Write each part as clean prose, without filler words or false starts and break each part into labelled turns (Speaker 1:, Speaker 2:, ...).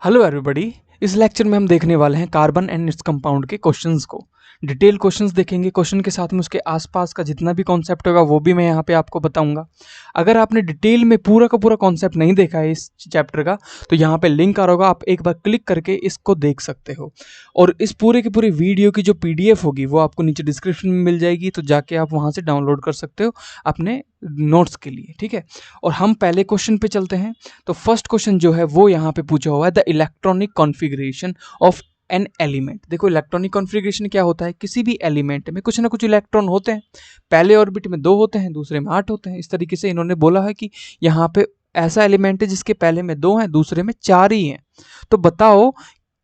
Speaker 1: Hello everybody. इस lecture में हम देखने वाले हैं कार्बन एंड इट्स कंपाउंड के क्वेश्चंस को। डिटेल क्वेश्चंस देखेंगे, क्वेश्चन के साथ में उसके आसपास का जितना भी कॉन्सेप्ट होगा वो भी मैं यहाँ पे आपको बताऊंगा। अगर आपने डिटेल में पूरा का पूरा कॉन्सेप्ट नहीं देखा है इस चैप्टर का, तो यहाँ पे लिंक आ रहा होगा, आप एक बार क्लिक करके इसको देख सकते हो। और इस पूरे की पूरी वीडियो की जो PDF होगी वो आपको नीचे डिस्क्रिप्शन में मिल जाएगी, तो जाके आप वहाँ से डाउनलोड कर सकते हो अपने नोट्स के लिए, ठीक है। और हम पहले क्वेश्चन पे चलते हैं। तो फर्स्ट क्वेश्चन जो है वो यहाँ पे पूछा हुआ है, the electronic configuration of an element. देखो इलेक्ट्रॉनिक कॉन्फ़िगरेशन क्या होता है, किसी भी एलिमेंट में कुछ ना कुछ इलेक्ट्रॉन होते हैं। पहले ऑर्बिट में 2 होते हैं, दूसरे में 8 होते हैं। इस तरीके से इन्होंने बोला है कि यहाँ पे ऐसा एलिमेंट है जिसके पहले में 2 हैं, दूसरे में 4 ही हैं। तो बताओ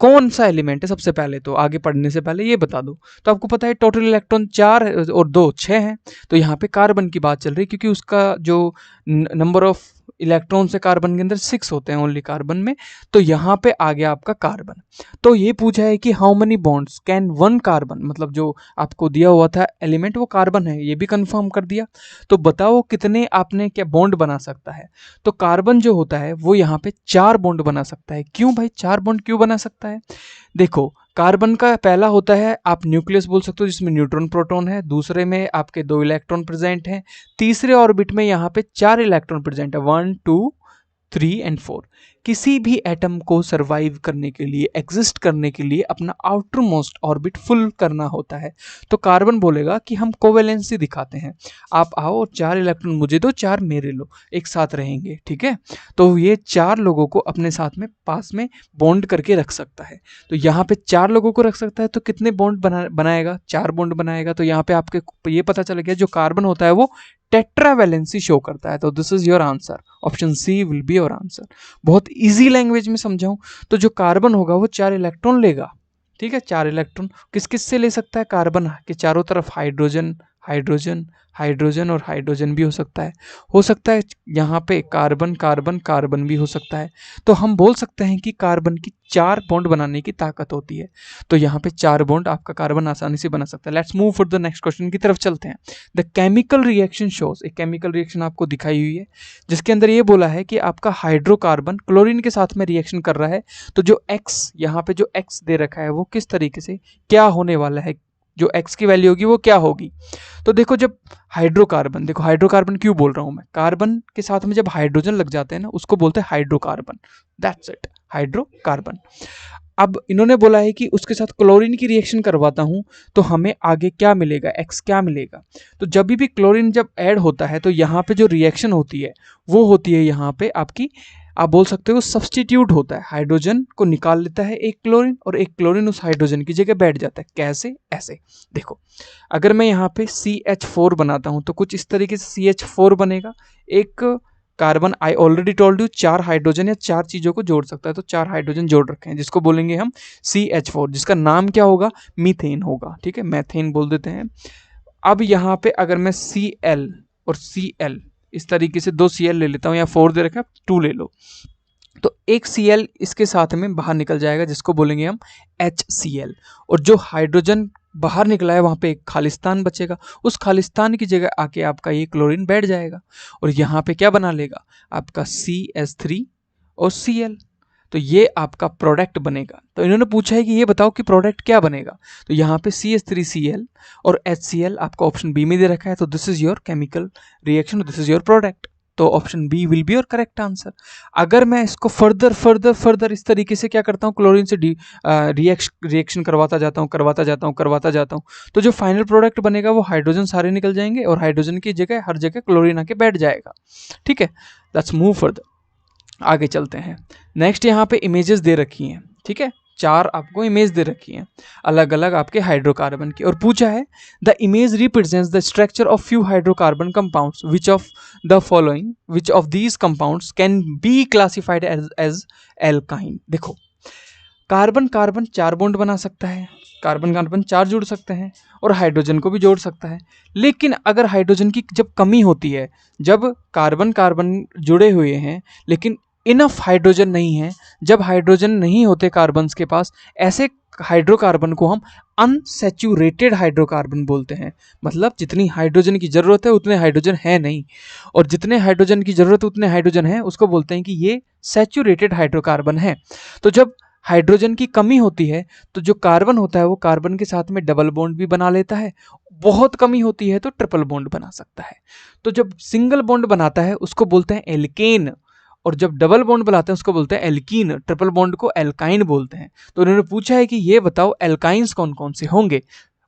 Speaker 1: कौन सा एलिमेंट है। सबसे पहले तो आगे पढ़ने से पहले ये बता दो। तो आपको पता है टोटल इलेक्ट्रॉन 4 और 2 6 हैं। तो यहाँ पे कार्बन की बात चल रही है, क्योंकि उसका जो नंबर ऑफ इलेक्ट्रॉन से कार्बन के अंदर 6 होते हैं ओनली कार्बन में। तो यहाँ पे आ गया आपका कार्बन। तो ये पूछा है कि how many bonds can one carbon, मतलब जो आपको दिया हुआ था एलिमेंट वो कार्बन है, ये भी कंफर्म कर दिया। तो बताओ कितने आपने क्या बॉन्ड बना सकता है। तो कार्बन जो होता है वो यहाँ पे 4 बॉन्ड बना सकता है। क्यों भाई 4 बॉन्ड क्यों बना सकता है? देखो कार्बन का पहला होता है आप न्यूक्लियस बोल सकते हो, जिसमें न्यूट्रॉन प्रोटॉन है। दूसरे में आपके 2 इलेक्ट्रॉन प्रेजेंट हैं। तीसरे ऑर्बिट में यहाँ पे 4 इलेक्ट्रॉन प्रेजेंट है, 1 2 3 एंड 4। किसी भी एटम को सरवाइव करने के लिए, एग्जिस्ट करने के लिए अपना आउटर मोस्ट ऑर्बिट फुल करना होता है। तो कार्बन बोलेगा कि हम कोवेलेंसी दिखाते हैं, आप आओ और 4 इलेक्ट्रॉन मुझे दो, 4 मेरे लो, एक साथ रहेंगे, ठीक है। तो ये 4 लोगों को अपने साथ में पास में बॉन्ड करके रख सकता है। तो यहाँ पे 4 लोगों को रख सकता है, तो कितने बॉन्ड बनाएगा? 4 बॉन्ड बनाएगा। तो यहाँ पे आपके ये पता चल गया जो कार्बन होता है वो टेट्रावैलेंसी शो करता है। तो this is your answer, option C will be your answer. बहुत इजी लैंग्वेज में समझाऊं तो जो कार्बन होगा वो 4 इलेक्ट्रॉन लेगा, ठीक है। 4 इलेक्ट्रॉन किस किस से ले सकता है? कार्बन के चारों तरफ हाइड्रोजन हाइड्रोजन हाइड्रोजन और हाइड्रोजन भी हो सकता है यहाँ पे कार्बन कार्बन कार्बन भी हो सकता है। तो हम बोल सकते हैं कि कार्बन की 4 बॉन्ड बनाने की ताकत होती है। तो यहाँ पे 4 बॉन्ड आपका कार्बन आसानी से बना सकता है। Let's move for the next question की तरफ चलते हैं। द केमिकल रिएक्शन शोज, एक केमिकल रिएक्शन आपको दिखाई हुई है जिसके अंदर ये बोला है कि आपका हाइड्रोकार्बन क्लोरीन के साथ में रिएक्शन कर रहा है। तो जो एक्स यहाँ पे जो एक्स दे रखा है वो किस तरीके से क्या होने वाला है, जो एक्स की वैल्यू होगी वो क्या होगी। तो देखो जब हाइड्रोकार्बन, देखो हाइड्रोकार्बन क्यों बोल रहा हूं मैं, कार्बन के साथ में जब हाइड्रोजन लग जाते हैं ना उसको बोलते हैं हाइड्रोकार्बन। That's it, hydrocarbon. अब इन्होंने बोला है कि उसके साथ क्लोरीन की रिएक्शन करवाता हूं तो हमें आगे क्या मिलेगा, एक्स क्या मिलेगा। तो जब भी क्लोरीन जब ऐड होता है तो यहाँ पे जो रिएक्शन होती है वो होती है यहाँ पे आपकी, आप बोल सकते हो सब्सटीट्यूट होता है। हाइड्रोजन को निकाल लेता है एक क्लोरीन और एक क्लोरीन उस हाइड्रोजन की जगह बैठ जाता है। कैसे? ऐसे देखो, अगर मैं यहाँ पे CH4 बनाता हूं तो कुछ इस तरीके से CH4 बनेगा। एक carbon, I already told you, 4 hydrogen या 4 चीजों को जोड़ सकता है, तो 4 हाइड्रोजन जोड़ रखे हैं जिसको बोलेंगे हम CH4, जिसका नाम क्या होगा? मीथेन होगा, ठीक है, मैथेन बोल देते हैं। अब यहाँ पे अगर मैं Cl और Cl इस तरीके से 2 Cl ले लेता हूँ, या 4 दे रखा है 2 ले लो, तो एक Cl इसके साथ में बाहर निकल जाएगा जिसको बोलेंगे हम HCl। और जो हाइड्रोजन बाहर निकला है वहां पे एक खालिस्तान बचेगा, उस खालिस्तान की जगह आके आपका ये क्लोरीन बैठ जाएगा और यहाँ पे क्या बना लेगा? आपका CH3 और Cl। तो ये आपका प्रोडक्ट बनेगा। तो इन्होंने पूछा है कि ये बताओ कि प्रोडक्ट क्या बनेगा। तो यहाँ पे CH3Cl और HCl आपका ऑप्शन बी में दे रखा है। तो this is your chemical reaction, this is your product. तो option B will be your correct answer. अगर मैं इसको फर्दर इस तरीके से क्या करता हूँ, क्लोरीन से रिएक्शन करवाता जाता हूँ, तो जो फाइनल प्रोडक्ट बनेगा वो हाइड्रोजन सारे निकल जाएंगे और हाइड्रोजन की जगह हर जगह क्लोरीन आके बैठ जाएगा, ठीक है। लेट्स मूव फर्दर, आगे चलते हैं। नेक्स्ट यहाँ पे इमेजेस दे रखी हैं, ठीक है, 4 आपको इमेज दे रखी हैं अलग अलग आपके हाइड्रोकार्बन की, और पूछा है the image represents the structure of few hydrocarbon compounds which of the following, which of these compounds can be classified as alkyne. देखो कार्बन कार्बन 4 बॉन्ड बना सकता है, कार्बन कार्बन 4 जोड़ सकते हैं और हाइड्रोजन को भी जोड़ सकता है। लेकिन अगर हाइड्रोजन की जब कमी होती है, जब कार्बन कार्बन जुड़े हुए हैं लेकिन इनफ हाइड्रोजन नहीं है, जब हाइड्रोजन नहीं होते कार्बन्स के पास, ऐसे हाइड्रोकार्बन को हम अनसैचुरेटेड हाइड्रोकार्बन बोलते हैं। मतलब जितनी हाइड्रोजन की जरूरत है उतने हाइड्रोजन है नहीं, और जितने हाइड्रोजन की जरूरत है उतने हाइड्रोजन है, उसको बोलते हैं कि ये सैचुरेटेड हाइड्रोकार्बन है। तो जब हाइड्रोजन की कमी होती है तो जो कार्बन होता है वो कार्बन के साथ में डबल बॉन्ड भी बना लेता है, बहुत कमी होती है तो ट्रिपल बॉन्ड बना सकता है। तो जब सिंगल बॉन्ड बनाता है उसको बोलते हैं एल्केन, और जब डबल बॉन्ड बनाते हैं उसको बोलते हैं एल्कीन, ट्रिपल बॉन्ड को एल्काइन बोलते हैं। तो उन्होंने पूछा है कि ये बताओ एल्काइंस कौन कौन से होंगे।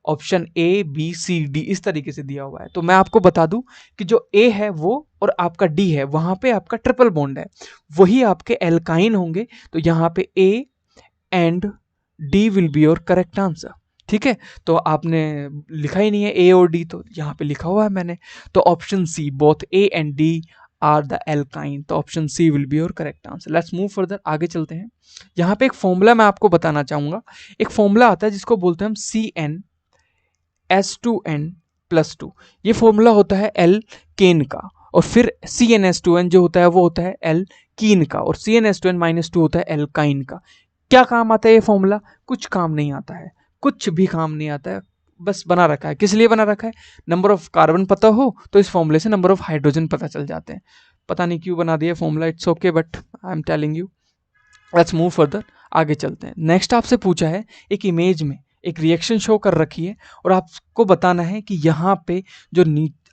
Speaker 1: Option A B C D इस तरीके से दिया हुआ है। तो मैं आपको बता दूं कि जो ए है वो और आपका डी है वहां पे आपका ट्रिपल बॉन्ड है, वही आपके एल्काइन होंगे। तो यहाँ पे ए and D will be your correct answer. ठीक है, तो आपने लिखा ही नहीं है ए और डी, तो यहाँ पे लिखा हुआ है मैंने। तो option C, both A and D are the alkyne, तो option C will be your correct answer. Let's move further, आगे चलते हैं। यहाँ पे एक फॉर्मूला मैं आपको बताना चाहूंगा। एक फॉर्मूला आता है जिसको बोलते हैं हम CnS2n+2। ये फॉर्मूला होता है एल्केन का, और फिर CnS2n जो होता है वो होता है एल्कीन का, और CnS2n-2 होता है एल्काइन का। क्या काम आता है ये फॉर्मूला? कुछ काम नहीं आता है, कुछ भी काम नहीं आता है, बस बना रखा है। किस लिए बना रखा है? नंबर ऑफ कार्बन पता हो तो इस फॉर्मूले से नंबर ऑफ हाइड्रोजन पता चल जाते हैं। पता नहीं क्यों बना दिया formula, it's okay, but I am telling you. Let's move further, आगे चलते हैं। नेक्स्ट आपसे पूछा है एक इमेज में एक रिएक्शन शो कर रखी है और आपको बताना है कि यहाँ पे जो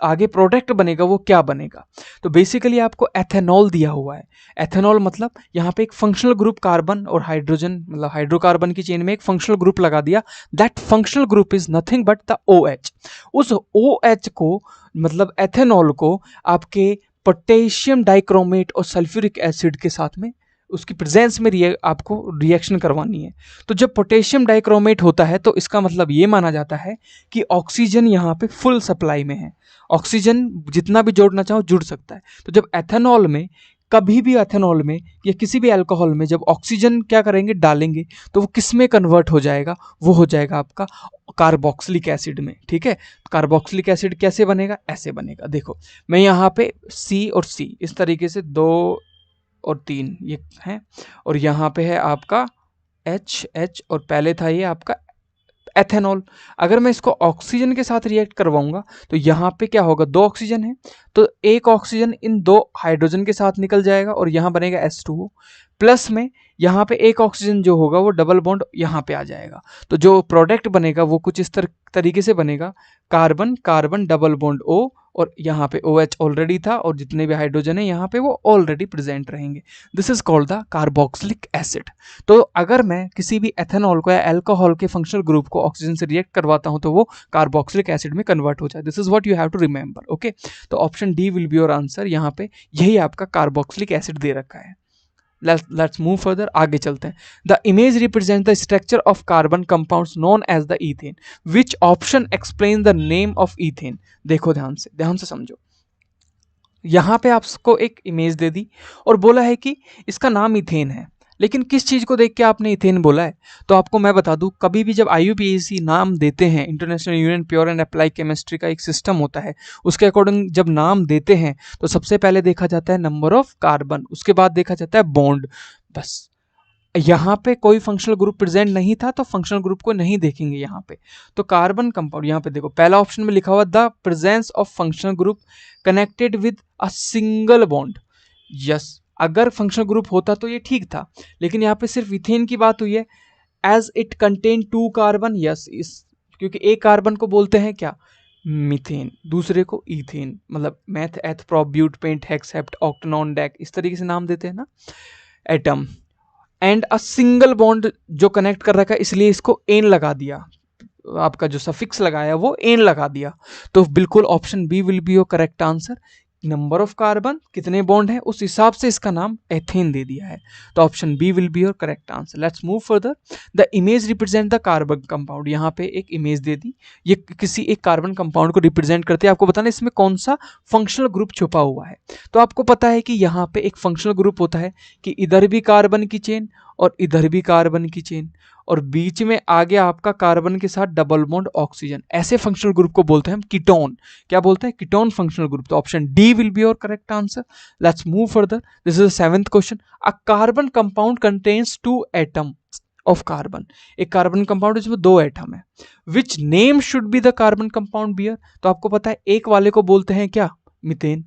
Speaker 1: आगे प्रोडक्ट बनेगा वो क्या बनेगा। तो बेसिकली आपको एथेनॉल दिया हुआ है। एथेनॉल मतलब यहाँ पे एक फंक्शनल ग्रुप कार्बन और हाइड्रोजन, मतलब हाइड्रोकार्बन की चेन में एक फंक्शनल ग्रुप लगा दिया। That functional group is nothing but the OH। उस OH को, मतलब एथेनॉल को, आपके पोटेशियम डाइक्रोमेट और सल्फ्यूरिक एसिड के साथ में उसकी प्रेजेंस में आपको रिएक्शन करवानी है। तो जब पोटेशियम डाइक्रोमेट होता है तो इसका मतलब ये माना जाता है कि ऑक्सीजन यहाँ पे फुल सप्लाई में है, ऑक्सीजन जितना भी जोड़ना चाहो जुड़ सकता है। तो जब एथेनॉल में, कभी भी एथेनॉल में या किसी भी अल्कोहल में जब ऑक्सीजन क्या करेंगे, डालेंगे, तो वो किस में कन्वर्ट हो जाएगा? वो हो जाएगा आपका कार्बोक्सिलिक एसिड में। ठीक है, कार्बोक्सिलिक एसिड कैसे बनेगा? ऐसे बनेगा। देखो मैं यहाँ पे C और C इस तरीके से 2 और 3 ये है, और यहाँ पे है आपका H और पहले था ये आपका एथेनॉल। अगर मैं इसको ऑक्सीजन के साथ रिएक्ट करवाऊंगा तो यहाँ पे क्या होगा? 2 ऑक्सीजन है तो एक ऑक्सीजन इन 2 हाइड्रोजन के साथ निकल जाएगा और यहाँ बनेगा H2O, प्लस में यहाँ पे एक ऑक्सीजन जो होगा वो डबल बॉन्ड यहाँ पे आ जाएगा। तो जो प्रोडक्ट बनेगा वो कुछ इस तरीके से बनेगा, carbon carbon double bond O, और यहाँ पे OH ऑलरेडी था और जितने भी हाइड्रोजन है यहाँ पे वो ऑलरेडी प्रेजेंट रहेंगे। This is called the carboxylic acid. तो अगर मैं किसी भी एथेनॉल को या अल्कोहल के फंक्शनल ग्रुप को ऑक्सीजन से रिएक्ट करवाता हूँ तो वो कार्बोक्सिलिक एसिड में कन्वर्ट हो जाए। This is what you have to remember. Okay, तो option D will be your answer. यहाँ पे यही आपका कार्बोक्सिलिक एसिड दे रखा है। Let's move further, आगे चलते हैं। The image represents the structure of carbon compounds known as the ethane. Which option explains the name of ethane? देखो ध्यान से समझो। यहाँ पे आपको एक इमेज दे दी और बोला है कि इसका नाम इथेन है, लेकिन किस चीज़ को देख के आपने इथेन बोला है? तो आपको मैं बता दूं, कभी भी जब IUPAC नाम देते हैं, international union pure and apply chemistry का एक सिस्टम होता है, उसके अकॉर्डिंग जब नाम देते हैं तो सबसे पहले देखा जाता है नंबर ऑफ कार्बन, उसके बाद देखा जाता है बॉन्ड। बस यहाँ पे कोई फंक्शनल ग्रुप प्रेजेंट नहीं था तो फंक्शनल ग्रुप को नहीं देखेंगे यहाँ पे। तो कार्बन कंपाउंड, यहाँ पे देखो पहला ऑप्शन में लिखा हुआ the presence of functional group connected with a single bond. Yes, अगर फंक्शनल ग्रुप होता तो ये ठीक था, लेकिन यहाँ पे सिर्फ इथेन की बात हुई है। As it contain 2 carbon, yes, इस क्योंकि एक कार्बन को बोलते हैं क्या? मीथेन, दूसरे को इथेन, मतलब meth eth prop but pent hex hept oct non dec इस तरीके से नाम देते हैं ना atom. And a single bond जो कनेक्ट कर रखा है इसलिए इसको एन लगा दिया, आपका जो सफिक्स लगाया वो एन लगा दिया। तो बिल्कुल option B will be your correct answer. Number of carbon, कितने बॉन्ड है, उस हिसाब से इसका नाम एथेन दे दिया है। तो option B will be your correct answer. Let's move further. The image represent the carbon compound. यहाँ पे एक इमेज दे दी, ये किसी एक कार्बन कंपाउंड को रिप्रेजेंट करते हैं। आपको बताना इसमें कौन सा फंक्शनल ग्रुप छुपा हुआ है। तो आपको पता है कि यहाँ पे एक फंक्शनल ग्रुप होता है कि इधर भी कार्बन की चेन और इधर भी कार्बन की चेन, और बीच में आ गया आपका कार्बन के साथ डबल बॉन्ड ऑक्सीजन। ऐसे फंक्शनल ग्रुप को बोलते हैं हम कीटोन। क्या बोलते हैं? Ketone functional group. तो option D will be your correct answer. Let's move further. This is the 7th question. A carbon compound contains 2 atom of carbon. एक कार्बन कंपाउंड जिसमें 2 एटम है। Which name should be the carbon compound bear? तो आपको पता है एक वाले को बोलते हैं क्या? मीथेन।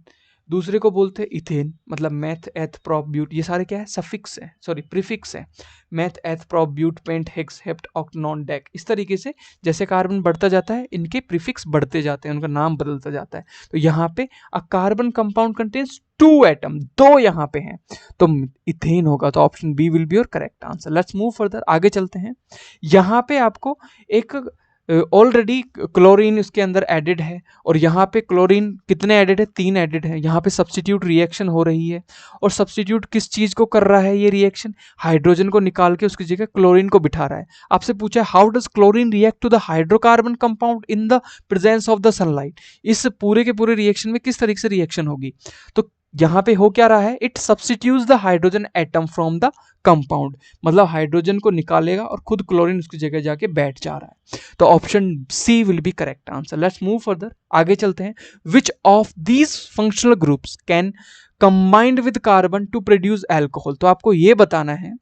Speaker 1: दूसरे को बोलते हैं इथेन, मतलब मैथ एथ प्रोप ब्यूट। ये सारे क्या है? सफिक्स है, सॉरी प्रीफिक्स है। Meth eth prop but pent hex hept oct non dec. इस तरीके से जैसे कार्बन बढ़ता जाता है इनके प्रीफिक्स बढ़ते जाते हैं, उनका नाम बदलता जाता है। तो यहाँ पे a carbon compound contains 2 atom, 2 यहाँ पे हैं, तो इथेन होगा। तो option B will be your correct answer. Let's move further, आगे चलते हैं। यहाँ पे आपको एक ऑलरेडी क्लोरीन इसके अंदर एडेड है, और यहाँ पे क्लोरीन कितने एडेड है? 3 एडेड है। यहाँ पे सब्स्टिट्यूट रिएक्शन हो रही है, और सब्स्टिट्यूट किस चीज को कर रहा है? ये रिएक्शन हाइड्रोजन को निकाल के उसकी जगह क्लोरीन को बिठा रहा है। आपसे पूछा है how does chlorine react to the hydrocarbon compound in the presence of the sunlight. इस पूरे के पूरे रिएक्शन में किस तरीके से रिएक्शन होगी? तो यहाँ पे हो क्या रहा है? It substitutes the hydrogen atom from the compound, मतलब हाइड्रोजन को निकालेगा और खुद क्लोरीन उसकी जगह जाके बैठ जा रहा है। तो option C will be correct answer. Let's move further, आगे चलते हैं। Which of these functional groups can combined with carbon to produce alcohol? तो आपको ये बताना है,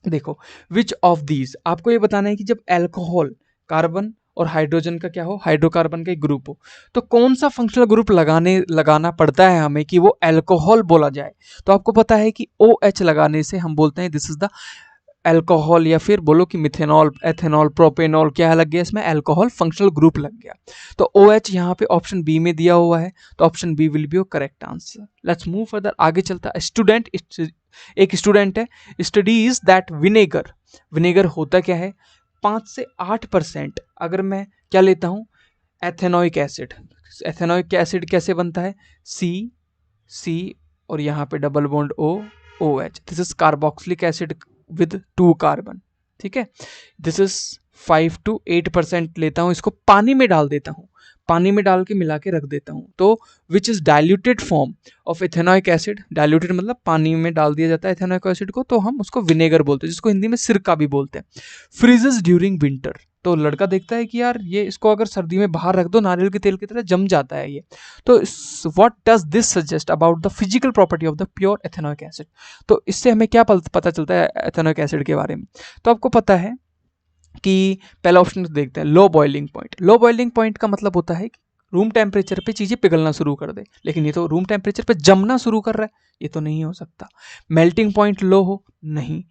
Speaker 1: देखो विच ऑफ दीज, आपको ये बताना है कि जब एल्कोहल कार्बन और हाइड्रोजन का क्या हो, हाइड्रोकार्बन का एक ग्रुप हो, तो कौन सा फंक्शनल ग्रुप लगाना पड़ता है हमें कि वो एल्कोहल बोला जाए? तो आपको पता है कि OH लगाने से हम बोलते हैं दिस इज द एल्कोहल, या फिर बोलो कि मिथेनॉल, एथेनॉल, प्रोपेनॉल, क्या लग गया इसमें? एल्कोहल फंक्शनल ग्रुप लग गया। तो OH यहाँ पे ऑप्शन बी में दिया हुआ है, तो option B will be your correct answer. Let's move further, आगे चलता है। स्टूडेंट, एक स्टूडेंट है, स्टडीज दैट विनेगर, विनेगर होता क्या है? 5 से 8%, अगर मैं क्या लेता हूँ? Ethanoic acid. एथेनोइक एसिड कैसे बनता है? C और यहाँ पे double bond OH। This is carboxylic acid with 2 carbon, ठीक है। दिस इज 5 to 8% लेता हूँ, इसको पानी में डाल देता हूँ, पानी में डाल के मिला के रख देता हूँ। तो which is diluted form of ethanoic acid, diluted मतलब पानी में डाल दिया जाता है एथेनोइक एसिड को, तो हम उसको विनेगर बोलते हैं, जिसको हिंदी में सिरका भी बोलते हैं। फ्रीजेस ड्यूरिंग विंटर, तो लड़का देखता है कि यार ये इसको अगर सर्दी में बाहर रख दो नारियल के तेल की तरह जम जाता है ये। तो what does this suggest about the physical property of the pure ethanoic acid? तो इससे हमें क्या पता चलता है एथेनोइक एसिड के बारे में? तो आपको पता है कि पहला ऑप्शन देखते हैं, low boiling point. Low boiling point का मतलब होता है कि रूम टेम्परेचर पे चीज़ें पिघलना शुरू कर दे, लेकिन ये तो रूम टेम्परेचर पे जमना शुरू कर रहा है, ये तो नहीं हो सकता। मेल्टिंग पॉइंट लो हो, नहीं।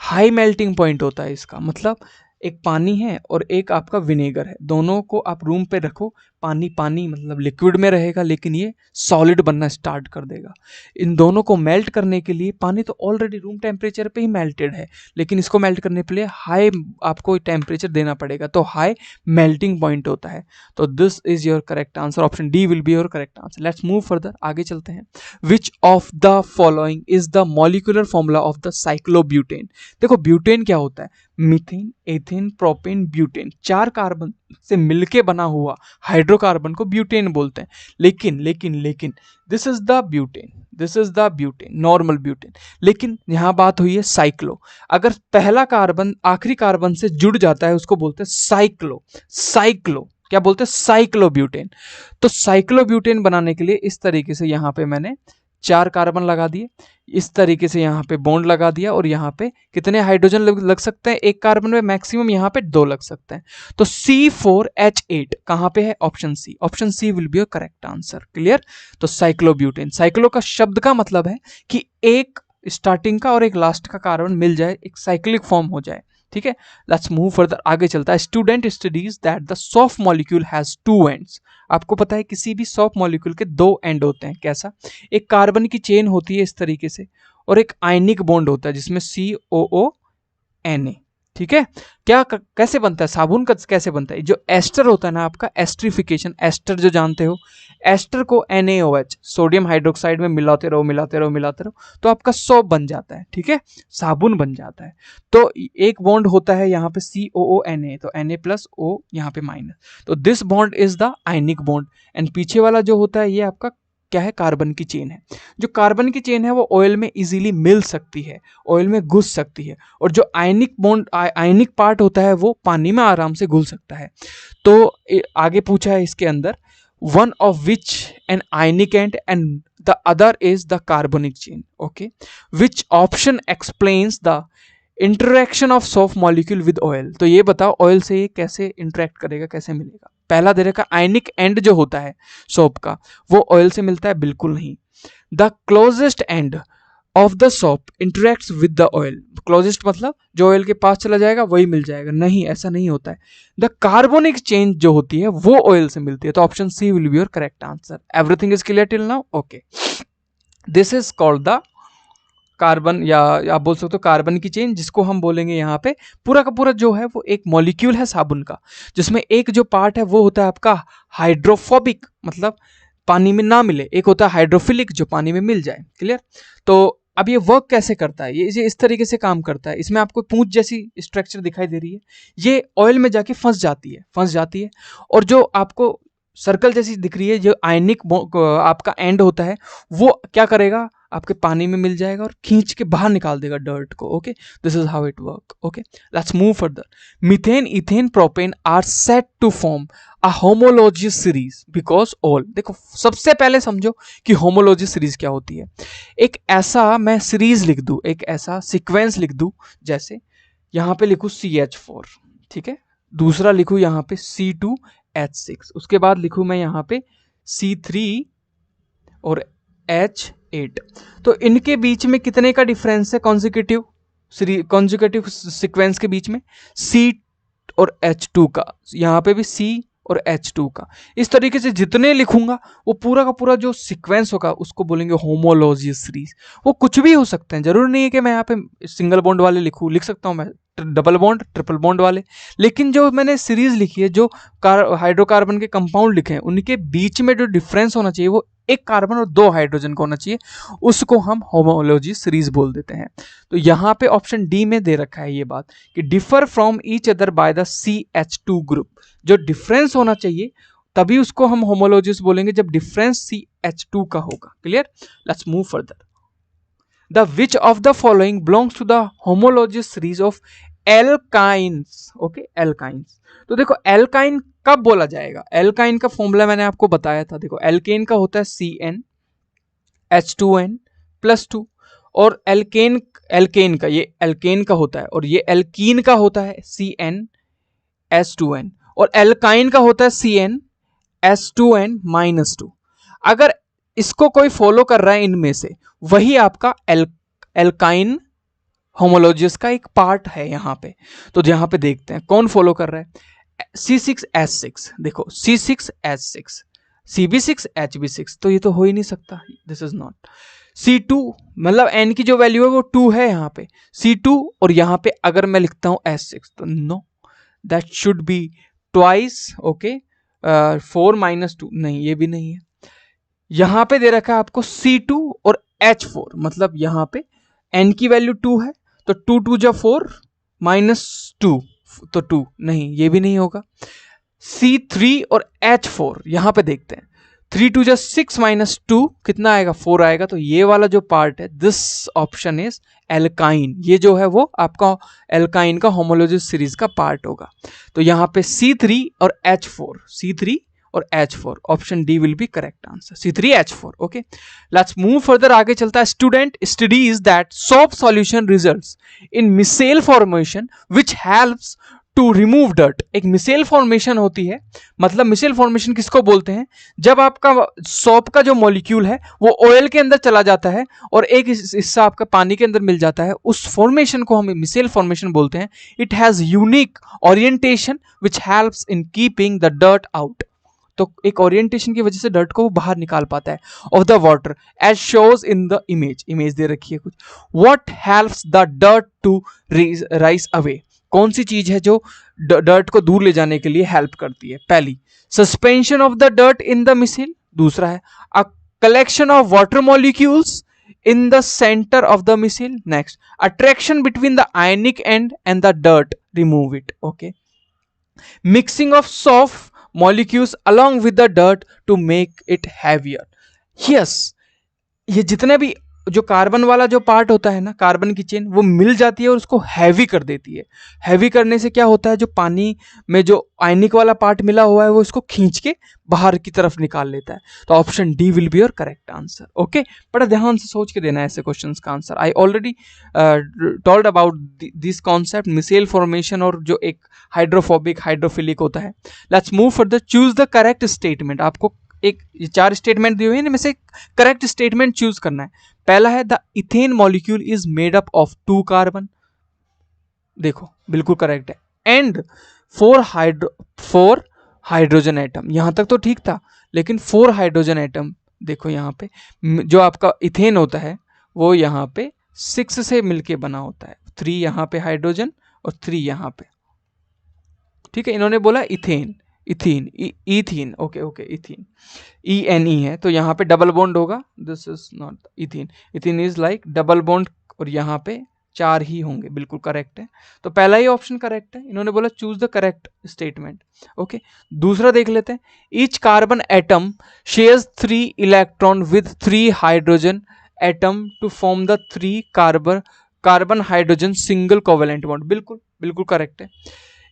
Speaker 1: हाई मेल्टिंग पॉइंट होता है इसका मतलब एक पानी है और एक आपका विनेगर है, दोनों को आप रूम पे रखो, पानी पानी मतलब लिक्विड में रहेगा, लेकिन ये सॉलिड बनना स्टार्ट कर देगा। इन दोनों को मेल्ट करने के लिए, पानी तो ऑलरेडी रूम टेम्परेचर पे ही मेल्टेड है, लेकिन इसको मेल्ट करने के लिए हाई आपको टेम्परेचर देना पड़ेगा, तो हाई मेल्टिंग पॉइंट होता है। तो this is your correct answer, option D will be your correct answer. Let's move further, आगे चलते हैं। Which of the following is the molecular formula of the cyclobutane? देखो ब्यूटेन क्या होता है? Methane, ethane, propane, butane, 4 carbon से मिलके बना हुआ हाइड्रोकार्बन को ब्यूटेन बोलते हैं। लेकिन this is the butane, this is the butane, normal butane. लेकिन यहां बात हुई है साइक्लो, अगर पहला कार्बन आखिरी कार्बन से जुड़ जाता है उसको बोलते हैं साइक्लो, क्या बोलते हैं? साइक्लोब्यूटेन। तो साइक्लोब्यूटेन बनाने के लिए इस तरीके से यहां पे मैंने 4 कार्बन लगा दिए, इस तरीके से यहाँ पे बॉन्ड लगा दिया, और यहाँ पे कितने हाइड्रोजन लग सकते हैं एक कार्बन में? मैक्सिमम यहाँ पे 2 लग सकते हैं। तो C4H8 कहाँ पे है? Option C, option C will be your correct answer. Clear? तो साइक्लोब्यूटेन, साइक्लो का शब्द का मतलब है कि एक स्टार्टिंग का और एक लास्ट का कार्बन मिल जाए, एक साइक्लिक फॉर्म हो जाए, ठीक है। लेट्स मूव फर्दर, आगे चलता है। Student studies that the soft molecule has 2 ends. आपको पता है किसी भी सॉफ्ट मॉलिक्यूल के 2 एंड होते हैं। कैसा? एक कार्बन की चेन होती है इस तरीके से, और एक आयनिक बॉन्ड होता है जिसमें COONA, ठीक है। कैसे बनता है साबुन का? कैसे बनता है? जो एस्टर होता है ना आपका, एस्ट्रिफिकेशन, एस्टर जो जानते हो, एस्टर को NaOH सोडियम हाइड्रोक्साइड में मिलाते रहो, तो आपका सोप बन जाता है, ठीक है, साबुन बन जाता है। तो एक बॉन्ड होता है यहाँ पे COONA, तो Na+O यहाँ पे माइनस, तो this bond is the ionic bond. And पीछे वाला जो होता है ये आपका क्या है, कार्बन की चेन है। जो कार्बन की चेन है वो ऑयल में इजीली मिल सकती है, ऑयल में घुस सकती है, और जो आयनिक बॉन्ड आयनिक पार्ट होता है वो पानी में आराम से घुल सकता है। तो आगे पूछा है इसके अंदर, one of which an ionic and the other is the carbonic chain, okay, which option explains the interaction of soap molecule with oil. तो ये बताओ ऑयल से ये कैसे इंटरेक्ट करेगा, कैसे मिलेगा। पहला दे रखा आयनिक एंड जो होता है सोप का वो ऑयल से मिलता है, बिल्कुल नहीं। The closest end of the soap interacts with the oil, closest मतलब जो ऑयल के पास चला जाएगा वही मिल जाएगा, नहीं, ऐसा नहीं होता है। द कार्बोनिक चेन जो होती है वो ऑयल से मिलती है। तो option C will be your correct answer. Everything is clear till now, okay. This is called the carbon, या आप बोल सकते हो कार्बन की चेन, जिसको हम बोलेंगे यहाँ पे पूरा का पूरा जो है वो एक मॉलिक्यूल है साबुन का, जिसमें एक जो पार्ट है वो होता है आपका हाइड्रोफोबिक, मतलब पानी में ना मिले, एक होता है हाइड्रोफिलिक जो पानी में मिल जाए। क्लियर। तो अब ये वर्क कैसे करता है, ये इस तरीके से काम करता है। इसमें आपको पूंछ जैसी स्ट्रक्चर दिखाई दे रही है, ये ऑयल में जाके फंस जाती है, और जो आपको सर्कल जैसी दिख रही है जो आयनिक आपका एंड होता है वो क्या करेगा, आपके पानी में मिल जाएगा और खींच के बाहर निकाल देगा डर्ट को। Okay, this is how it work. Okay, let's move further. Methane, ethane, propane are set to form a homologous series because all. देखो सबसे पहले समझो कि होमोलॉजियस सीरीज क्या होती है। एक ऐसा मैं सीरीज लिख दूं, एक ऐसा सीक्वेंस लिख दूं, जैसे यहां पे लिखूं CH4, ठीक है, दूसरा लिखूं यहां पे C2H6, उसके बाद लिखूं मैं यहां पे C3 और H8। तो इनके बीच में कितने का डिफरेंस है कॉन्जिक्यूटिव सीक्वेंस के बीच में, C और H2 का, यहां पे भी C और H2 का। इस तरीके से जितने लिखूंगा वो पूरा का पूरा जो सीक्वेंस होगा उसको बोलेंगे होमोलॉजियस सीरीज। वो कुछ भी हो सकते हैं, जरूरी नहीं है कि मैं यहाँ पे सिंगल बॉन्ड वाले लिखूं, लिख सकता हूं मैं डबल बॉन्ड, ट्रिपल बॉन्ड वाले, लेकिन जो मैंने सीरीज लिखी है, जो हाइड्रोकार्बन के कंपाउंड लिखे हैं, उनके बीच में जो डिफरेंस होना चाहिए वो एक कार्बन और दो हाइड्रोजन का होना चाहिए, उसको हम होमोलॉजी सीरीज बोल देते हैं। तो यहाँ पे ऑप्शन डी में दे रखा है ये बात कि differ from each other by the CH2 group. जो डिफरेंस होना चाहिए तभी उसको हम होमोलॉजिस बोलेंगे जब डिफरेंस CH2 का होगा। Clear. Let's move further. The which of the following belongs to the homologous series of alkynes. Okay, alkynes. तो देखो एल्काइन कब बोला जाएगा, एल्काइन का फॉर्मूला मैंने आपको बताया था। देखो एल्केन का होता है CN H2N +2, और एल्केन का, ये एल्केन का होता है, और ये एल्कीन का होता है CN H2N, और एल्काइन का होता है CN H2N -2। अगर इसको कोई फॉलो कर रहा है इनमें से, वही आपका एल्काइन होमोलॉजियस का एक पार्ट है यहाँ पे। तो यहाँ पे देखते हैं कौन फॉलो कर रहा है। C6H6, देखो C6H6, CB6HB6, तो ये तो हो ही नहीं सकता, दिस इज नॉट। C2 मतलब N की जो वैल्यू है वो 2 है यहाँ पे, C2, और यहाँ पे अगर मैं लिखता हूँ H6, तो no, that should be twice. Okay, 4 - 2, नहीं, ये भी नहीं है। यहाँ पे दे रखा है आपको C2 और H4, मतलब यहाँ पे N की वैल्यू 2 है, तो 2 2 जा 4 -2, तो 2, नहीं, ये भी नहीं होगा। C3 और H4 यहां पे देखते हैं, 3 2 जा 6 -2 कितना आएगा, 4 आएगा। तो ये वाला जो पार्ट है, दिस ऑप्शन इज एल्काइन, ये जो है वो आपका एल्काइन का होमोलॉजियस सीरीज का पार्ट होगा। तो यहां पे C3 और H4, C3 और H4, option D will be correct answer, C3H4। Okay, let's move further. आगे चलता है। Student studies that soap solution results in micelle formation which helps to remove dirt. एक मिसेल फॉर्मेशन होती है, मतलब micelle formation किसको बोलते हैं, जब आपका सोप का जो मॉलिक्यूल है वो ऑयल के अंदर चला जाता है और एक हिस्सा आपका पानी के अंदर मिल जाता है, उस फॉर्मेशन को हम मिसेल फॉर्मेशन बोलते हैं। It has unique orientation which helps in keeping the dirt out. तो एक ओरिएंटेशन की वजह से डर्ट को वो बाहर निकाल पाता है of the water, as shows in the image दे रखी है कुछ। What helps the dirt to rise away. कौन सी चीज है जो डर्ट को दूर ले जाने के लिए हेल्प करती है। पहली, suspension of the dirt in the missile. दूसरा है a collection of water molecules in the center of the missile. Next, attraction between the ionic end and the dirt, remove it. Okay, mixing of soft molecules along with the dirt to make it heavier. Yes, ये जितने भी जो carbon वाला जो part होता है ना, carbon की चेन, वो मिल जाती है और उसको हैवी कर देती है। हैवी करने से क्या होता है, जो पानी में जो आयनिक वाला पार्ट मिला हुआ है वो इसको खींच के बाहर की तरफ निकाल लेता है। तो option D will be your correct answer. Okay, बड़ा ध्यान से सोच के देना है ऐसे क्वेश्चंस का answer. I already told about this concept, micelle formation और जो एक हाइड्रोफोबिक हाइड्रोफिलिक होता है। Let's move further, choose the correct statement. आपको एक 4 स्टेटमेंट दिए हुए हैं, इनमें से करेक्ट स्टेटमेंट चूज करना है। पहला है the ethane molecule is made up of 2 carbon, देखो बिल्कुल करेक्ट है, एंड 4 हाइड्रोजन एटम। यहां तक तो ठीक था, लेकिन 4 हाइड्रोजन एटम, देखो यहाँ पे जो आपका इथेन होता है वो यहाँ पे 6 से मिलके बना होता है, 3 यहाँ पे हाइड्रोजन और 3 यहाँ पे, ठीक है। इन्होंने बोला ethane, ethene, ethene, okay okay, ethene, ENE है, तो यहाँ पे डबल बॉन्ड होगा, this is not ethene, ethene is like double bond, और यहाँ पे 4 ही होंगे, बिल्कुल करेक्ट है। तो पहला ही ऑप्शन करेक्ट है, इन्होंने बोला choose the correct statement. Okay, दूसरा देख लेते हैं, each carbon atom shares 3 electron with 3 hydrogen atom to form the 3 carbon hydrogen single covalent bond, बिल्कुल बिल्कुल करेक्ट है।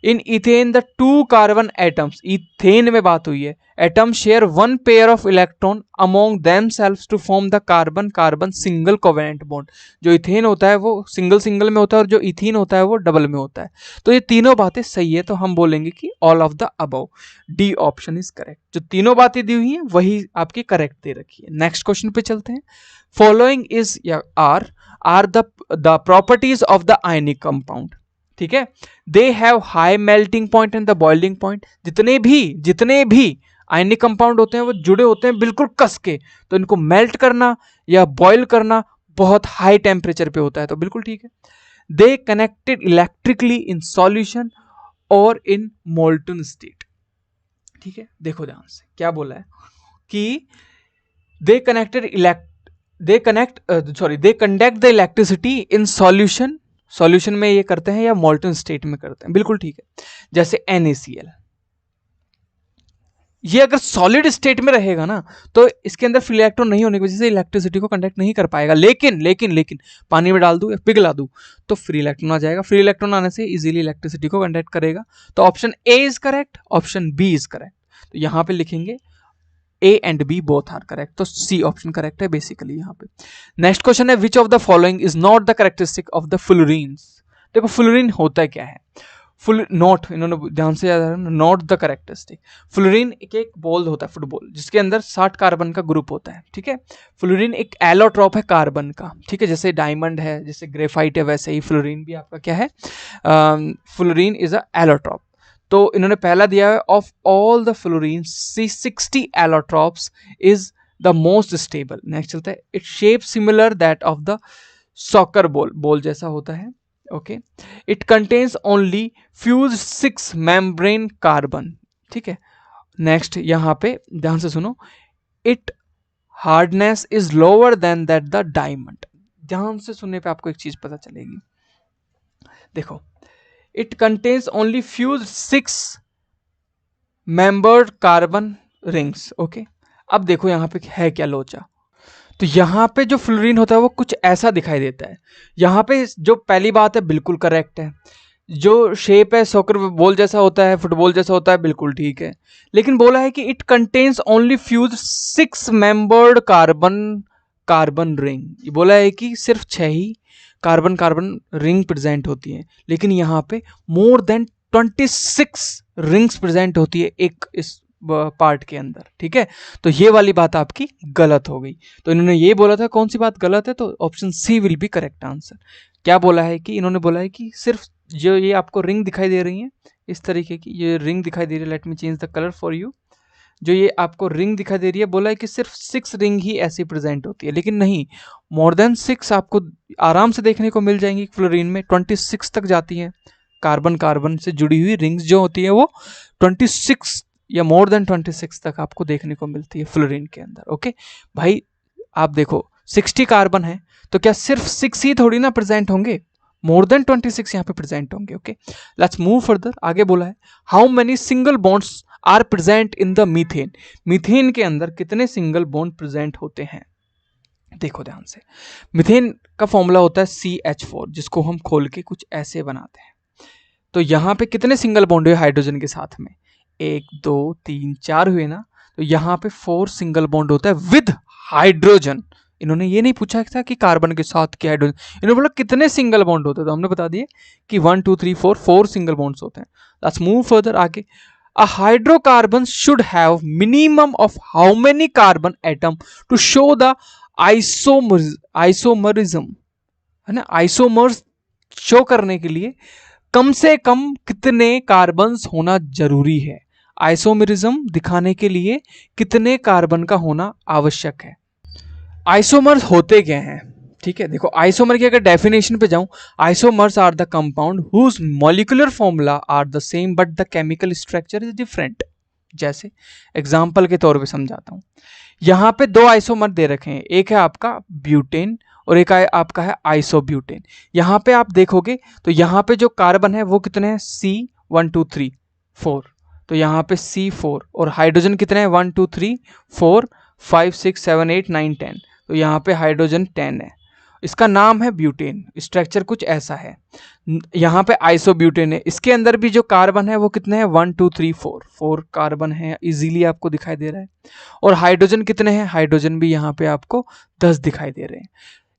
Speaker 1: In ethane the 2 carbon atoms, ethane में बात हुई है, atom share 1 pair of electron among themselves to form the carbon carbon single covalent bond. जो ethane होता है वो सिंगल सिंगल में होता है और जो इथीन होता है वो डबल में होता है। तो ये तीनों बातें सही है, तो हम बोलेंगे कि all of the above, D option is correct. जो तीनों बातें दी हुई हैं वही आपकी करेक्ट दे रखी है। नेक्स्ट क्वेश्चन पे चलते हैं। Following is are the properties of the ionic compound, ठीक है। They have high melting point and the boiling point. जितने भी आयनिक कंपाउंड होते हैं वो जुड़े होते हैं बिल्कुल कस के, तो इनको मेल्ट करना या बॉयल करना बहुत हाई टेम्परेचर पे होता है, तो बिल्कुल ठीक है। दे कनेक्टेड इलेक्ट्रिकली इन सॉल्यूशन और इन मोल्टन स्टेट, ठीक है। देखो ध्यान से क्या बोला है कि they conduct the electricity in solution, solution में ये करते हैं या मोल्टन स्टेट में करते हैं, बिल्कुल ठीक है। जैसे NaCl, ये अगर सॉलिड स्टेट में रहेगा ना तो इसके अंदर फ्री इलेक्ट्रॉन नहीं होने की वजह से इलेक्ट्रिसिटी को कंडक्ट नहीं कर पाएगा, लेकिन पानी में डाल दूं या पिघला दूं तो फ्री इलेक्ट्रॉन आ जाएगा। फ्री इलेक्ट्रॉन आने से इजीली इलेक्ट्रिसिटी को कंडक्ट करेगा। तो option A is correct, option B is correct. तो यहां पे लिखेंगे A and B both are correct, तो C ऑप्शन करेक्ट है बेसिकली यहाँ पे। नेक्स्ट क्वेश्चन है, which of the following is not the characteristic of the fullerenes. देखो फ्लोरीन होता क्या है, नॉट, इन्होंने ध्यान से याद रखना, नॉट द कैरेक्टरिस्टिक। फ्लोरीन एक बॉल होता है फुटबॉल, जिसके अंदर 60 कार्बन का ग्रुप होता है, ठीक है। फ्लोरीन एक एलोट्रॉप है कार्बन का, ठीक है। जैसे डायमंड है, जैसे ग्रेफाइट है, वैसे ही फ्लोरीन भी आपका क्या है, फ्लोरीन इज अ एलोट्रॉप। तो इन्होंने पहला दिया है, of all the fluorine 60 allotropes is the most stable. Next चलता है, it shape similar that of the soccer ball, ball जैसा होता है, okay. It contains only fuse 6 membrane carbon, ठीक है। नेक्स्ट यहां पे ध्यान से सुनो, it hardness is lower than that the diamond. ध्यान से सुनने पे आपको एक चीज पता चलेगी, देखो, it contains only fuse 6 membered carbon rings, okay. अब देखो यहां पे है क्या लोचा, तो यहाँ पे जो फ्लोरीन होता है वो कुछ ऐसा दिखाई देता है। यहाँ पे जो पहली बात है बिल्कुल करेक्ट है, जो शेप है सॉकर बॉल जैसा होता है, फुटबॉल जैसा होता है, बिल्कुल ठीक है। लेकिन बोला है कि it contains only fuse 6 membered carbon ring, ये बोला है कि सिर्फ 6 ही कार्बन कार्बन रिंग प्रेजेंट होती है, लेकिन यहाँ पे मोर देन 26 रिंग्स प्रेजेंट होती है एक इस पार्ट के अंदर, ठीक है। तो ये वाली बात आपकी गलत हो गई। तो इन्होंने ये बोला था, कौन सी बात गलत है, तो option C will be correct answer. क्या बोला है कि इन्होंने बोला है कि सिर्फ जो ये आपको रिंग दिखाई दे रही है इस तरीके की, ये रिंग दिखाई दे रही है, let me change the colour for you, जो ये आपको रिंग दिखाई दे रही है, बोला है कि सिर्फ 6 रिंग ही ऐसी प्रेजेंट होती है, लेकिन नहीं, मोर देन 6 आपको आराम से देखने को मिल जाएंगी। फ्लोरीन में 26 तक जाती है, कार्बन कार्बन से जुड़ी हुई रिंग्स जो होती है वो 26 या मोर देन 26 तक आपको देखने को मिलती है फ्लोरीन के अंदर, ओके भाई। आप देखो 60 कार्बन है, तो क्या सिर्फ 6 ही थोड़ी ना प्रेजेंट होंगे, मोर देन 26 यहाँ पे प्रेजेंट होंगे, ओके। लेट्स मूव फर्दर, आगे बोला है, how many single bonds are present in the methane. Methane के अंदर कितने सिंगल बॉन्ड प्रेजेंट होते हैं? देखो ध्यान से, मीथेन का फॉर्मूला होता है CH4, जिसको हम खोल के कुछ ऐसे बनाते हैं। तो यहाँ पे कितने सिंगल बॉन्ड हुए हाइड्रोजन के साथ में? 1 2 3 4 हुए ना। तो यहाँ पे 4 सिंगल बॉन्ड होता है विद हाइड्रोजन। इन्होंने ये नहीं पूछा था कि कार्बन के साथ क्या हाइड्रोजन, इन्होंने बोला कितने सिंगल बॉन्ड होते हैं, तो हमने बता दिए कि 1 2 3 4 सिंगल बॉन्ड्स होते हैं। लेट्स मूव फर्दर आगे। A hydrocarbon should have minimum of how many carbon atom to show the isomerism, है ना। आइसोमर्स शो करने के लिए कम से कम कितने कार्बन्स होना जरूरी है? आइसोमेरिज्म दिखाने के लिए कितने कार्बन का होना आवश्यक है? आइसोमर्स होते क्या हैं? ठीक है, देखो आइसोमर की अगर डेफिनेशन पे जाऊं, isomers are the compound whose molecular formula are the same but the chemical structure is different. जैसे एग्जांपल के तौर पे समझाता हूं। यहां पे दो आइसोमर दे रखे हैं, एक है आपका ब्यूटेन और एक आपका है आइसोब्यूटेन। यहां पे आप देखोगे तो यहां पे जो कार्बन है वो कितने हैं? C1 2 3 4। तो यहां पे C4 और हाइड्रोजन कितने हैं? 1 2 3 4 5 6 7 8 9 10। तो यहाँ पे हाइड्रोजन 10 है, इसका नाम है ब्यूटेन। स्ट्रक्चर कुछ ऐसा है। यहाँ पे आइसोब्यूटेन है, इसके अंदर भी जो कार्बन है वो कितने हैं? 1 2 3 4 कार्बन है, इजीली आपको दिखाई दे रहा है। और हाइड्रोजन कितने हैं? हाइड्रोजन भी यहाँ पे आपको 10 दिखाई दे रहे हैं।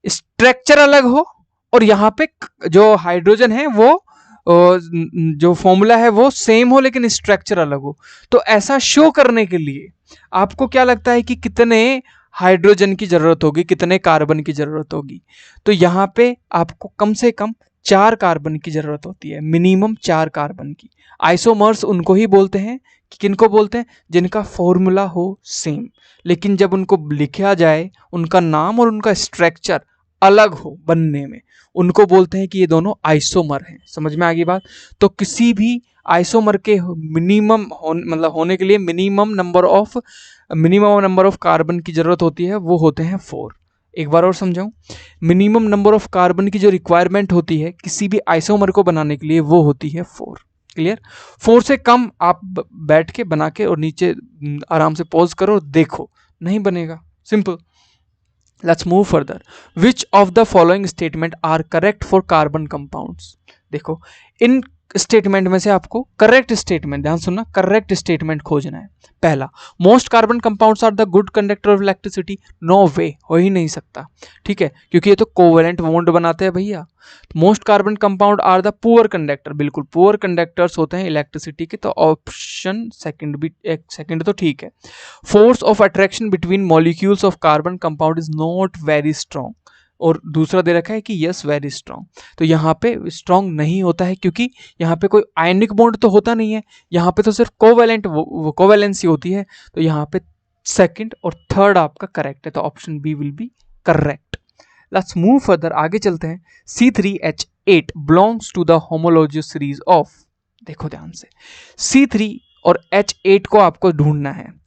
Speaker 1: स्ट्रक्चर अलग हो और यहाँ पे जो हाइड्रोजन है वो जो फॉर्मूला है वो सेम हो लेकिन स्ट्रक्चर अलग हो। तो ऐसा शो करने के लिए आपको क्या लगता है कि कितने हाइड्रोजन की जरूरत होगी, कितने कार्बन की जरूरत होगी? तो यहाँ पे आपको कम से कम 4 कार्बन की जरूरत होती है, मिनिमम 4 कार्बन की। आइसोमर्स उनको ही बोलते हैं कि किनको बोलते हैं? जिनका फॉर्मूला हो सेम, लेकिन जब उनको लिखा जाए उनका नाम और उनका स्ट्रक्चर अलग हो बनने में, उनको बोलते हैं कि ये दोनों आइसोमर हैं। समझ में आ गई बात? तो किसी भी आइसोमर के मिनिमम मतलब होने के लिए मिनिमम नंबर ऑफ कार्बन की जरूरत होती है, वो होते हैं 4। एक बार और समझाऊं, मिनिमम नंबर ऑफ कार्बन की जो रिक्वायरमेंट होती है किसी भी आइसोमर को बनाने के लिए वो होती है 4। क्लियर? 4 से कम आप बैठ के बना के और नीचे आराम से पॉज करो, देखो नहीं बनेगा। Simple. Let's move further. Which of the following statement are correct for carbon compounds? देखो इन स्टेटमेंट में से आपको करेक्ट स्टेटमेंट, ध्यान सुनना, करेक्ट स्टेटमेंट खोजना है। पहला, most carbon compounds are the good conductor of electricity. No way, हो ही नहीं सकता। ठीक है, क्योंकि ये तो कोवेलेंट बॉन्ड बनाते हैं भैया। Most carbon compound are the poor conductor, बिल्कुल पुअर कंडक्टर्स होते हैं इलेक्ट्रिसिटी के। तो ऑप्शन सेकंड भी, एक सेकंड तो ठीक है। Force of attraction between molecules of carbon compound is not very strong. और दूसरा दे रखा है कि यस वेरी स्ट्रॉन्ग। तो यहाँ पे स्ट्रॉन्ग नहीं होता है क्योंकि यहाँ पे कोई आयनिक बॉन्ड तो होता नहीं है, यहाँ पे तो सिर्फ कोवेलेंसी होती है। तो यहाँ पे सेकंड और थर्ड आपका करेक्ट है, तो option B will be correct. Let's move further, आगे चलते हैं। C3H8 belongs to the homologous series of. देखो ध्यान से, C3 और H8 को आपको ढूंढना है।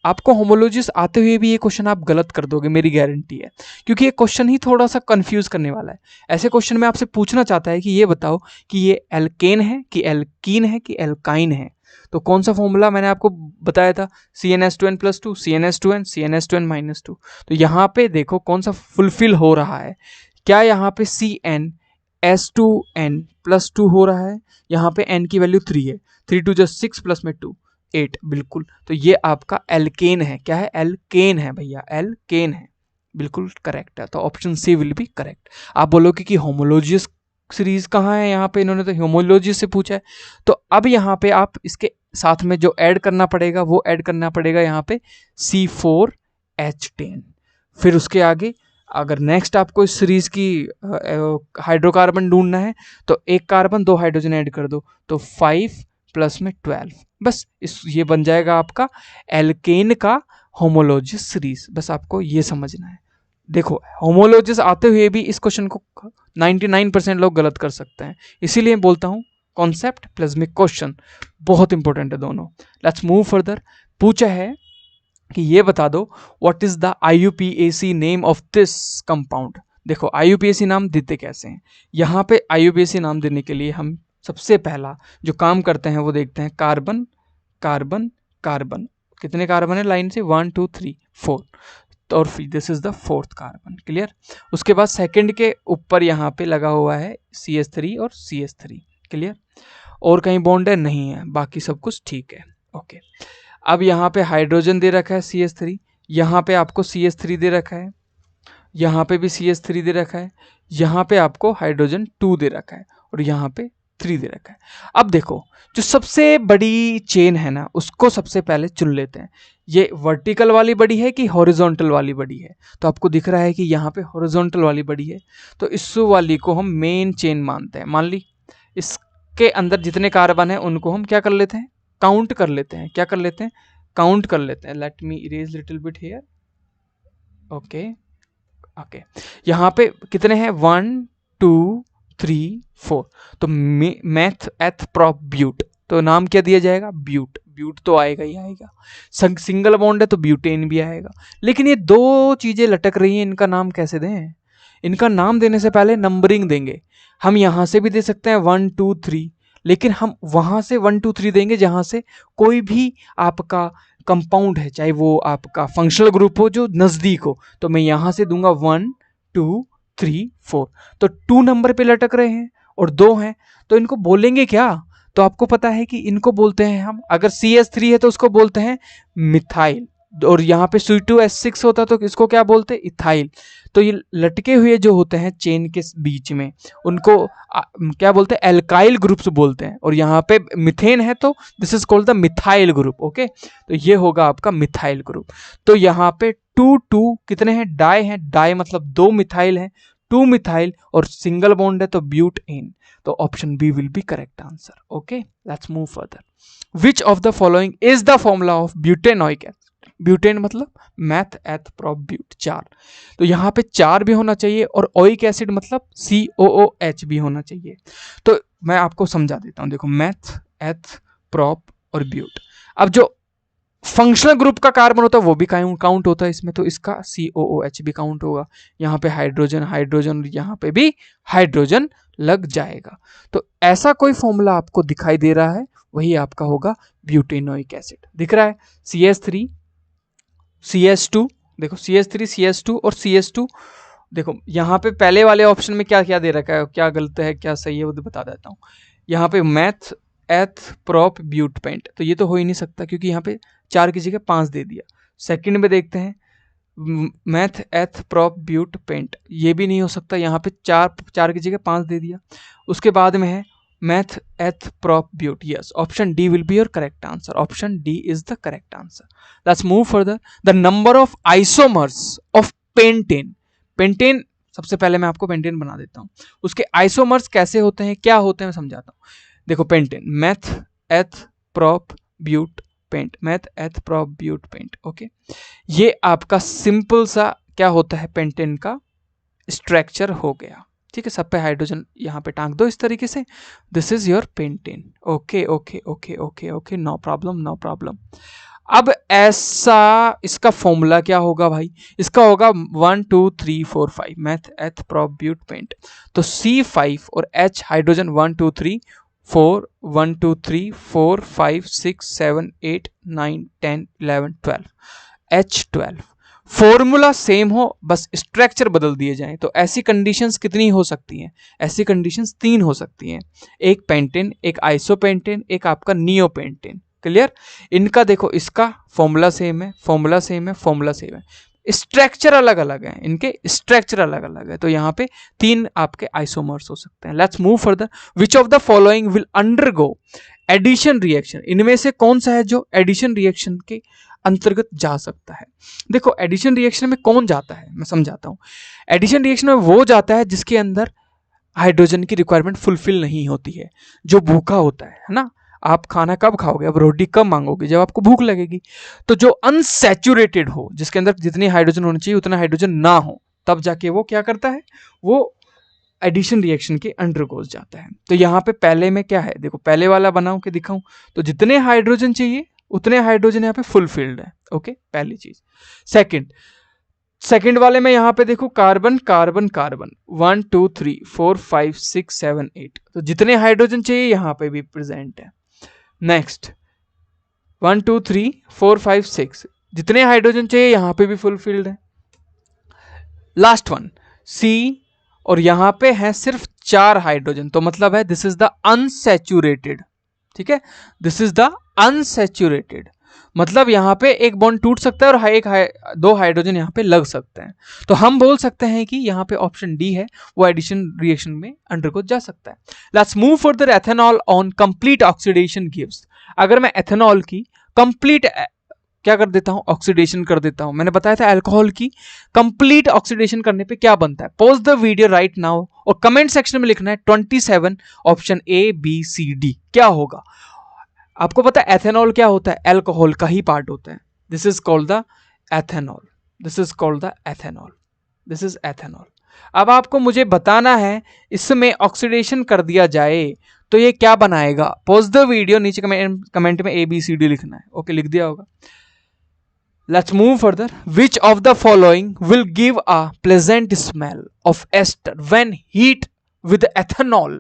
Speaker 1: आपको होमोलॉजियस आते हुए भी ये क्वेश्चन आप गलत कर दोगे, मेरी गारंटी है, क्योंकि ये क्वेश्चन ही थोड़ा सा कंफ्यूज करने वाला है। ऐसे क्वेश्चन में आपसे पूछना चाहता है कि ये बताओ कि ये एल्केन है कि एल्कीन है कि एल्काइन है। तो कौन सा फॉर्मूला मैंने आपको बताया था? CnH2n+2, CnH2n, CnH2n-2। तो यहाँ पे देखो कौन सा फुलफिल हो रहा है। क्या यहाँ पे CnS2n+2 हो रहा है? यहाँ पे n की वैल्यू 3 है, 3 2 6 प्लस में 2 8, बिल्कुल। तो ये आपका एल्केन है। क्या है? एल्केन है भैया, एल्केन है, बिल्कुल करेक्ट है। तो option C will be correct. आप बोलोगे कि होमोलॉजियस सीरीज कहाँ है? यहाँ पे इन्होंने तो होमोलॉजियस से पूछा है। तो अब यहाँ पे आप इसके साथ में जो ऐड करना पड़ेगा वो ऐड करना पड़ेगा यहाँ पे C4H10। फिर उसके आगे अगर नेक्स्ट आपको इस सीरीज की हाइड्रोकार्बन ढूंढना है तो एक कार्बन 2 हाइड्रोजन ऐड कर दो, तो 5 प्लस में 12। बस ये बन जाएगा आपका एल्केन का होमोलॉजियस सीरीज। बस आपको ये समझना है। देखो होमोलॉजियस आते हुए भी इस क्वेश्चन को 99% लोग गलत कर सकते हैं, इसीलिए बोलता हूं कॉन्सेप्ट प्लज्मिक क्वेश्चन बहुत इंपॉर्टेंट है दोनों। Let's move further. पूछा है कि ये बता दो what is the IUPAC name of this compound. देखो IUPAC नाम देते कैसे हैं? यहाँ पे IUPAC नाम देने के लिए हम सबसे पहला जो काम करते हैं वो देखते हैं कार्बन कार्बन कार्बन, कितने कार्बन है लाइन से, 1 2 3 4, और फिर this is the fourth carbon. Clear. उसके बाद सेकंड के ऊपर यहाँ पे लगा हुआ है CH3 और CH3। क्लियर। और कहीं बॉन्ड है, नहीं है, बाकी सब कुछ ठीक है। ओके। अब यहाँ पे हाइड्रोजन दे रखा है CH3, यहाँ पे आपको CH3 दे रखा है, यहाँ पे भी CH3 दे रखा है, यहाँ पे आपको हाइड्रोजन 2 दे रखा है, और यहाँ पे 3 दे रखा है। अब देखो जो सबसे बड़ी चेन है ना, उसको सबसे पहले चुन लेते हैं। ये वर्टिकल वाली बड़ी है कि हॉरिजॉन्टल वाली बड़ी है? तो आपको दिख रहा है कि यहाँ पे हॉरिजॉन्टल वाली बड़ी है, तो इस वाली को हम मेन चेन मानते हैं। मान ली इसके अंदर जितने कार्बन है उनको हम क्या कर लेते हैं, काउंट कर लेते हैं। क्या कर लेते हैं, काउंट कर लेते हैं। Let me erase little bit here. Okay okay, यहाँ पे कितने हैं, 1 2 3 4, तो मेथ एथ प्रोप ब्यूट, तो नाम क्या दिया जाएगा, ब्यूट। ब्यूट तो आएगा ही आएगा, सिंगल बॉन्ड है तो ब्यूटेन भी आएगा। लेकिन ये दो चीजें लटक रही हैं, इनका नाम कैसे दें? इनका नाम देने से पहले नंबरिंग देंगे। हम यहाँ से भी दे सकते हैं 1 2 3, लेकिन हम वहां से 1 2 3 देंगे जहां से कोई भी आपका कंपाउंड है, चाहे वो आपका फंक्शनल ग्रुप हो जो नजदीक हो, तो मैं यहां से दूंगा 1 2 3 4। तो 2 नंबर पे लटक रहे हैं और 2 हैं, तो इनको बोलेंगे क्या? तो आपको पता है कि इनको बोलते हैं हम, अगर CH3 है तो उसको बोलते हैं मिथाइल, और यहाँ पे C2H6 होता तो इसको क्या बोलते हैं, इथाइल। तो ये लटके हुए जो होते हैं चेन के बीच में, उनको क्या बोलते हैं, एल्काइल ग्रुप्स बोलते हैं। और यहाँ पे मिथेन है तो this is called the methyl group. Okay, तो ये होगा आपका मिथाइल ग्रुप। तो यहाँ पे 2 2 कितने हैं, डाई हैं, डाई मतलब 2 मिथाइल हैं, 2 मिथाइल, और सिंगल बॉन्ड है तो ब्यूटेन। तो option B will be correct answer. Okay, let's move further. Which of the following is the formula of butanoic acid? Butane मतलब मैथ एथ प्रोप ब्यूट, 4। तो यहाँ पे 4 भी होना चाहिए, और ओइक एसिड मतलब COOH भी होना चाहिए। तो मैं आपको समझा देता हूँ, देखो मैथ एथ प्रोप और ब्यूट। अब जो फंक्शनल ग्रुप का कार्बन होता है वो भी काउंट होता है इसमें, तो इसका COOH भी काउंट होगा। यहाँ पे हाइड्रोजन हाइड्रोजन, यहाँ पे भी हाइड्रोजन लग जाएगा। तो ऐसा कोई फॉर्मूला आपको दिखाई दे रहा है, वही आपका होगा ब्यूटेनोइक एसिड। दिख रहा है CH3 CH2, देखो CH3 CH2 और CH2। देखो यहाँ पे पहले वाले ऑप्शन में क्या क्या दे रखा है, क्या गलत है क्या सही है वो बता देता हूँ। यहाँ पे math eth prop but paint, तो ये तो हो ही नहीं सकता क्योंकि यहाँ पे 4 की जगह 5 दे दिया। सेकंड में देखते हैं math eth prop but paint, ये भी नहीं हो सकता, यहाँ पे 4 की जगह 5 दे दिया। उसके बाद में है meth eth prop but, yes, option D will be your correct answer. Option D is the correct answer. Let's move further. The number of isomers of pentane, pentane सबसे पहले मैं आपको पेंटेन बना देता हूँ, उसके आइसोमर्स कैसे होते हैं, क्या होते हैं, मैं समझाता हूँ। देखो pentane, meth eth prop but pent, meth eth prop but pent. Okay, ये आपका सिंपल सा क्या होता है, पेंटेन का स्ट्रक्चर हो गया। ठीक है, सब पे हाइड्रोजन यहाँ पे टांग दो इस तरीके से, this is your pentane. Okay okay okay okay okay, no problem no problem. अब ऐसा इसका फॉर्मूला क्या होगा भाई, इसका होगा 1 2 3 4 5 math eth prop but paint. तो C5 और H hydrogen 1 2 3 4 1 2 3 4 5 6 7 8 9 10 11 12 H12। Formula same हो, बस स्ट्रक्चर बदल दिए जाएं। तो ऐसी कंडीशंस कितनी हो सकती हैं, ऐसी कंडीशंस 3 हो सकती हैं, एक पेंटेन, एक आइसोपेंटेन, एक आपका नियोपेंटेन। क्लियर। इनका देखो, इसका फॉर्मूला सेम है, फॉर्मूला सेम है, फॉर्मूला सेम है, स्ट्रक्चर अलग अलग है, इनके स्ट्रक्चर अलग अलग है। तो यहाँ पे 3 आपके आइसोमर्स हो सकते हैं। Let's move further. Which of the following will undergo addition reaction? इनमें से कौन सा है जो एडिशन रिएक्शन के अंतर्गत जा सकता है? देखो एडिशन रिएक्शन में कौन जाता है, मैं समझाता हूं। एडिशन रिएक्शन में वो जाता है जिसके अंदर हाइड्रोजन की रिक्वायरमेंट फुलफिल नहीं होती है, जो भूखा होता है ना। आप खाना कब खाओगे, अब रोटी कब मांगोगे, जब आपको भूख लगेगी। तो जो अनसैचुरेटेड हो, जिसके अंदर जितनी हाइड्रोजन होनी चाहिए उतना हाइड्रोजन ना हो, तब जाके वो क्या करता है, वो एडिशन रिएक्शन के अंडरगोज जाता है। तो यहाँ पे पहले में क्या है, देखो पहले वाला बनाऊं कि दिखाऊं, तो जितने हाइड्रोजन चाहिए उतने हाइड्रोजन यहाँ पे फुलफिल्ड है। ओके, पहली चीज। सेकंड वाले में यहाँ पे देखो कार्बन कार्बन कार्बन 1 2 3 4 5 6 7 8, तो जितने हाइड्रोजन चाहिए यहाँ पे भी प्रेजेंट है। नेक्स्ट 1 2 3 4 5 6 जितने हाइड्रोजन चाहिए यहां पे भी फुलफिल्ड है। लास्ट वन सी, और यहां पे है सिर्फ 4 हाइड्रोजन, तो मतलब है दिस इज द अनसैचुरेटेड। ठीक है, दिस इज द अनसैचुरेटेड, मतलब यहां पे एक बॉन्ड टूट सकता है और दो हाइड्रोजन यहां पे लग सकते हैं। तो हम बोल सकते हैं कि यहां पे ऑप्शन डी है, वो एडिशन रिएक्शन में अंडरगो जा सकता है। Let's move further. Ethanol on complete oxidation gives. अगर मैं एथेनॉल की कंप्लीट क्या कर देता हूं, ऑक्सीडेशन कर देता हूं। मैंने बताया था अल्कोहल की कंप्लीट ऑक्सीडेशन करने पे क्या बनता है। Pause the video right now और कमेंट सेक्शन में लिखना है 27 option A B C D क्या होगा। आपको पता है एथेनॉल क्या होता है, अल्कोहल का ही पार्ट होता है। This is called the ethanol, this is called the ethanol, this is ethanol. अब आपको मुझे बताना है इसमें ऑक्सीडेशन कर दिया जाए तो ये क्या बनाएगा। पॉज द वीडियो, नीचे कमेंट में ए बी सी डी लिखना है। ओके, लिख दिया होगा। Let's move further. Which of the following will give a pleasant smell of ester when heat with ethanol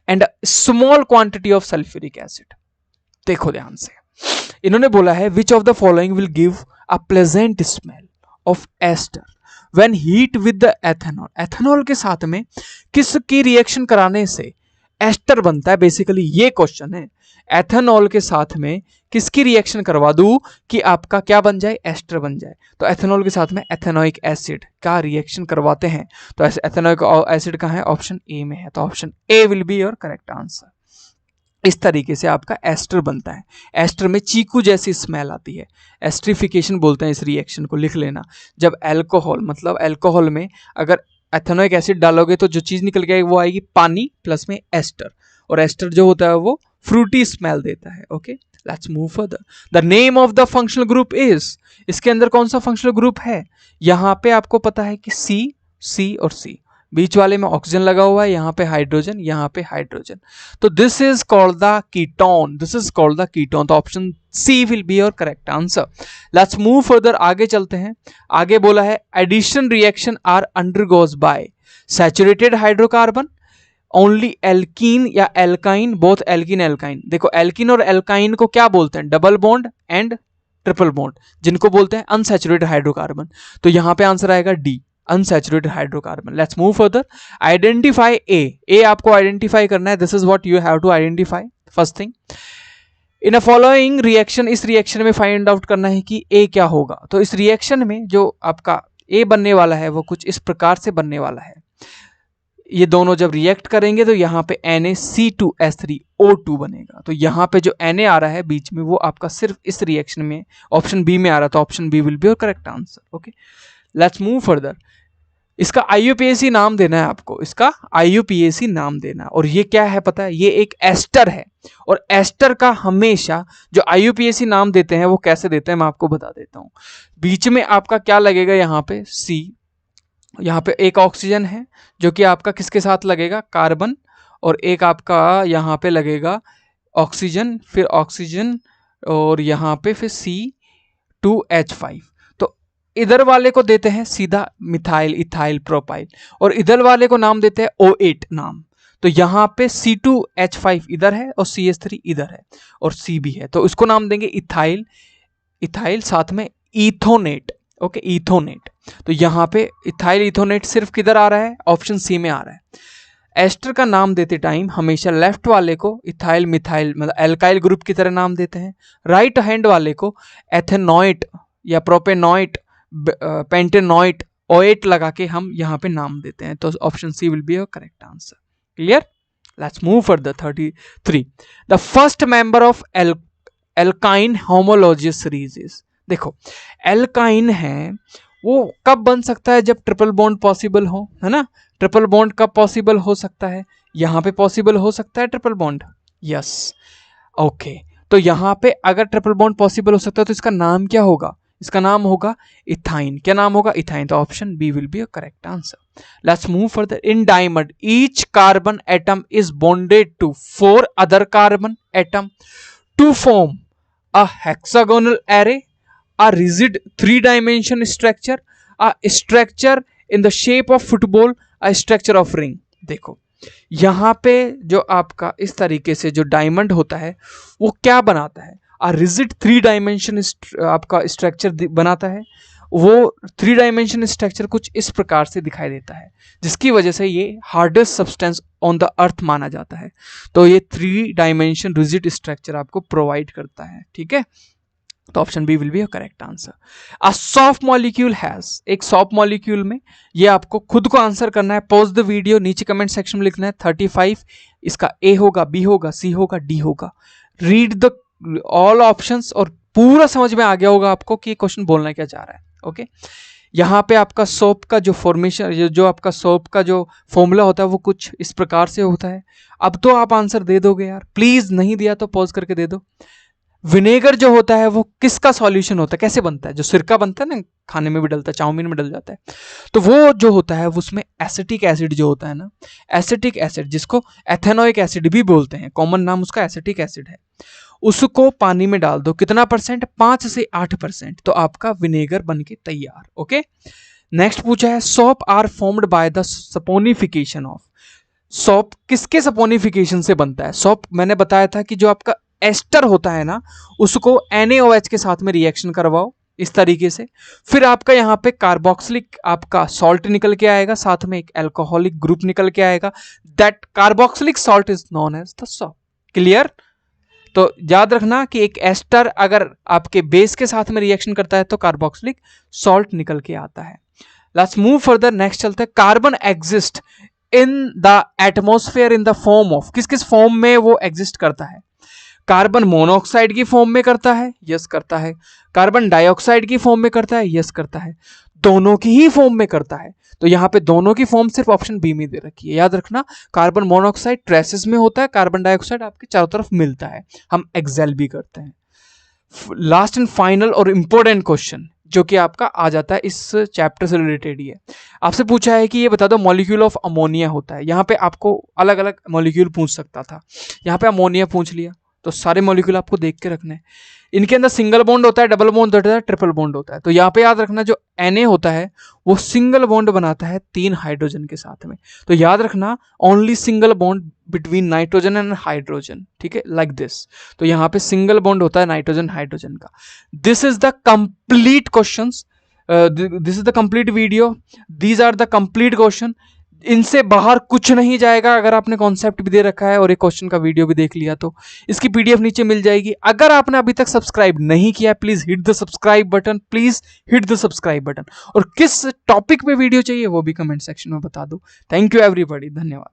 Speaker 1: and a small quantity of sulfuric acid? देखो ध्यान से, इन्होंने बोला है which of the following will give a pleasant smell of ester when heat with the ethanol. Ethanol के साथ में किसकी रिएक्शन कराने से एस्टर बनता है, बेसिकली ये क्वेश्चन है। एथेनॉल के साथ में किसकी रिएक्शन करवा दूं कि आपका क्या बन जाए, एस्टर बन जाए। तो एथेनॉल के साथ में एथेनोइक एसिड का रिएक्शन करवाते हैं। तो एथेनोइक एसिड कहां है, ऑप्शन ए में है। तो option A will be your correct answer. इस तरीके से आपका एस्टर बनता है। एस्टर में चीकू जैसी स्मेल आती है, एस्ट्रिफिकेशन बोलते हैं इस रिएक्शन को, लिख लेना। जब अल्कोहल, मतलब अल्कोहल में अगर एथेनोइक एसिड डालोगे तो जो चीज निकल के वो आएगी पानी प्लस में एस्टर, और एस्टर जो होता है वो फ्रूटी स्मेल देता है। Okay, let's move further. The name of the functional group is, इसके अंदर कौन सा फंक्शनल ग्रुप है, यहां पे आपको पता है कि सी और सी, बीच वाले में ऑक्सीजन लगा हुआ है, यहां पे हाइड्रोजन, यहां पे हाइड्रोजन। तो this is called the ketone, this is called the ketone. तो option C will be your correct answer. Let's move further, आगे चलते हैं। आगे बोला है addition reaction are undergoes by saturated hydrocarbon, only alkene या एल्काइन, बोथ एल्कीन एल्काइन। देखो alkene और एल्काइन को क्या बोलते हैं, double bond and triple bond, जिनको बोलते हैं अनसैचुरेटेड हाइड्रोकार्बन। तो यहां पे आंसर आएगा D, unsaturated hydrocarbon. Let's move further. Identify a आपको आइडेंटिफाई करना है। This is what you have to identify. First thing in a following reaction, इस रिएक्शन में फाइंड आउट करना है कि ए क्या होगा। तो इस रिएक्शन में जो आपका ए बनने वाला है वो कुछ इस प्रकार से बनने वाला है। ये दोनों जब रिएक्ट करेंगे तो यहाँ पे Na(C2H3O2) बनेगा। तो यहाँ पे जो Na आ रहा है बीच में वो आपका सिर्फ इस रिएक्शन में ऑप्शन बी में आ रहा, तो option B will be your correct answer. Okay, let's move further. इसका IUPAC नाम देना है आपको, इसका IUPAC नाम देना। और ये क्या है पता है, ये एक एस्टर है। और एस्टर का हमेशा जो IUPAC नाम देते हैं वो कैसे देते हैं मैं आपको बता देता हूं। बीच में आपका क्या लगेगा, यहाँ पे C, यहाँ पे एक ऑक्सीजन है जो कि आपका किसके साथ लगेगा, कार्बन, और एक आपका यहाँ पे लगेगा ऑक्सीजन, फिर ऑक्सीजन, और यहाँ पे फिर C2H5। तो इधर वाले को देते हैं सीधा मिथाइल, इथाइल, प्रोपाइल, और इधर वाले को नाम देते हैं O8 नाम। तो यहाँ पे C2H5 इधर है और CH3 इधर है और C भी है, तो इसको नाम देंगे इथाइल, इथाइल साथ में इथोनेट। ओके, इथोनेट। तो यहाँ पे इथाइल इथोनेट सिर्फ किधर आ रहा है, ऑप्शन सी में आ रहा है। एस्टर का नाम देते टाइम हमेशा लेफ्ट वाले को इथाइल मिथाइल मतलब एल्काइल ग्रुप की तरह नाम देते हैं, राइट हैंड वाले को एथेनॉइट या प्रोपेनॉइट, पेंटेनॉइट, O8 लगा के हम यहाँ पे नाम देते हैं। तो option C will be your correct answer. Clear? Let's move further. 33 the first member of alkyne homologous series is. देखो एल्काइन है वो कब बन सकता है, जब ट्रिपल बॉन्ड पॉसिबल हो, है ना। ट्रिपल बॉन्ड कब पॉसिबल हो सकता है, यहाँ पे पॉसिबल हो सकता है ट्रिपल बॉन्ड, यस। ओके, तो यहाँ पे अगर ट्रिपल बॉन्ड पॉसिबल हो सकता है तो इसका नाम क्या होगा, इसका नाम होगा इथाइन। क्या नाम होगा, इथाइन। तो option B will be a correct answer. Let's move further. In diamond each carbon atom is bonded to 4 other carbon atom to form a hexagonal array, a rigid 3-dimension structure, a structure in the shape of football, a structure of ring। देखो यहाँ पे जो आपका इस तरीके से जो diamond होता है वो क्या बनाता है, रिजिड 3 डायमेंशन आपका स्ट्रक्चर बनाता है। वो 3 डायमेंशन स्ट्रक्चर कुछ इस प्रकार से दिखाई देता है, जिसकी वजह से ये hardest substance on the earth माना जाता है। तो ये 3 डायमेंशन रिजिड स्ट्रक्चर आपको प्रोवाइड करता है, ठीक है। तो option B will be a correct answer. A soft molecule has, एक सॉफ्ट मॉलिक्यूल में, ये आपको खुद को आंसर करना है। पॉज द वीडियो, नीचे कमेंट सेक्शन में लिखना है 35, इसका ए होगा, बी होगा, सी होगा, डी होगा। रीड द ऑल ऑप्शंस और पूरा समझ में आ गया होगा आपको कि क्वेश्चन बोलना क्या चाह रहा है। ओके, यहाँ पे आपका सोप का जो फॉर्मेशन, जो आपका सोप का जो फॉर्मूला होता है वो कुछ इस प्रकार से होता है। अब तो आप आंसर दे दोगे यार, प्लीज, नहीं दिया तो पॉज करके दे दो। विनेगर जो होता है वो किसका सॉल्यूशन होता है, कैसे बनता है? जो सिरका बनता है ना, खाने में भी डलता है, चाउमीन में डल जाता है, तो वो जो होता है उसमें एसिटिक एसिड जो होता है ना, एसिटिक एसिड जिसको एथेनोइक एसिड भी बोलते हैं, कॉमन नाम उसका एसिटिक एसिड है, उसको पानी में डाल दो। कितना परसेंट? 5 से 8%, तो आपका विनेगर बन के तैयार। ओके, नेक्स्ट पूछा है soap are formed by the saponification of. Soap किसके सपोनिफिकेशन से बनता है? सोप मैंने बताया था कि जो आपका एस्टर होता है ना, उसको NaOH के साथ में रिएक्शन करवाओ इस तरीके से, फिर आपका यहाँ पे कार्बोक्सिलिक आपका सॉल्ट निकल के आएगा, साथ में एक अल्कोहलिक ग्रुप निकल के आएगा। That carboxylic salt is known as the soap. Clear? तो याद रखना कि एक एस्टर अगर आपके बेस के साथ में रिएक्शन करता है तो कार्बोक्सिलिक सॉल्ट निकल के आता है। लेट्स मूव फर्दर, नेक्स्ट चलते हैं। Carbon exist in the atmosphere in the form of, किस किस फॉर्म में वो एग्जिस्ट करता है? कार्बन मोनोऑक्साइड की फॉर्म में करता है, यस करता है। कार्बन डाइऑक्साइड की फॉर्म में करता है, यस करता है। दोनों की ही फॉर्म में करता है, तो यहां पे दोनों की फॉर्म सिर्फ ऑप्शन बी में दे रखी है। याद रखना, कार्बन मोनोऑक्साइड ट्रेसेस में होता है, कार्बन डाइऑक्साइड आपके चारों तरफ मिलता है, हम एक्सेल भी करते हैं। लास्ट एंड फाइनल और इंपॉर्टेंट क्वेश्चन जो कि आपका आ जाता है इस चैप्टर से रिलेटेड ही है। आपसे पूछा है कि ये बता दो मॉलिक्यूल ऑफ अमोनिया होता है। यहाँ पे आपको अलग अलग मॉलिक्यूल पूछ सकता था, यहाँ पे अमोनिया पूछ लिया, तो सारे मॉलिक्यूल आपको देख के रखने हैं। इनके अंदर सिंगल बॉन्ड होता है, डबल बॉन्ड होता है, ट्रिपल बॉन्ड होता है। तो यहाँ पे याद रखना जो Na होता है वो सिंगल बॉन्ड बनाता है 3 हाइड्रोजन के साथ में। तो याद रखना only single bond between nitrogen and hydrogen, ठीक है, लाइक दिस। तो यहाँ पे सिंगल बॉन्ड होता है नाइट्रोजन हाइड्रोजन का। This is the complete questions, this is the complete video, these are the complete question. इनसे बाहर कुछ नहीं जाएगा अगर आपने कॉन्सेप्ट भी दे रखा है और एक क्वेश्चन का वीडियो भी देख लिया तो। इसकी PDF नीचे मिल जाएगी। अगर आपने अभी तक सब्सक्राइब नहीं किया, please hit the subscribe button, please hit the subscribe button. और किस टॉपिक पे वीडियो चाहिए वो भी कमेंट सेक्शन में बता दो। थैंक यू एवरीबॉडी, धन्यवाद।